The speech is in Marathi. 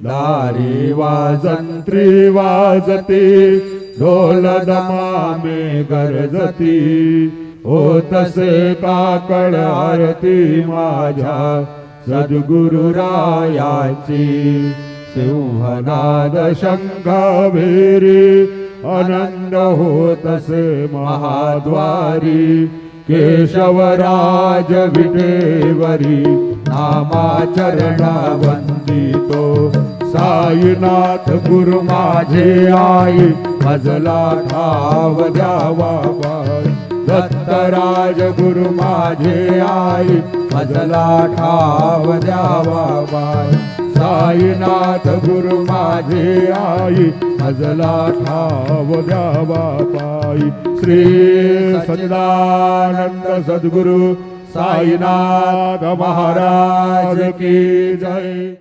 दारी वाजंत्री वाजती ढोल दमामे गरजती ओ तसे काकड आरती माझ्या सद्गुरुरायाची सिंहनाद शंखाभेरी आनंद होतसे महाद्वारी केशवराज विटेवरी नामाचरणा वंदितो साईनाथ गुरु माझे आई मजला ठाव द्यावा बाई दत्तराज गुरु माझे आई मजला ठाव द्यावा बाई साईनाथ गुरु माझे आई मजला ठाव द्यावा बाई श्री सच्चिदानंद सद्गुरु साईनाथ महाराज की जय।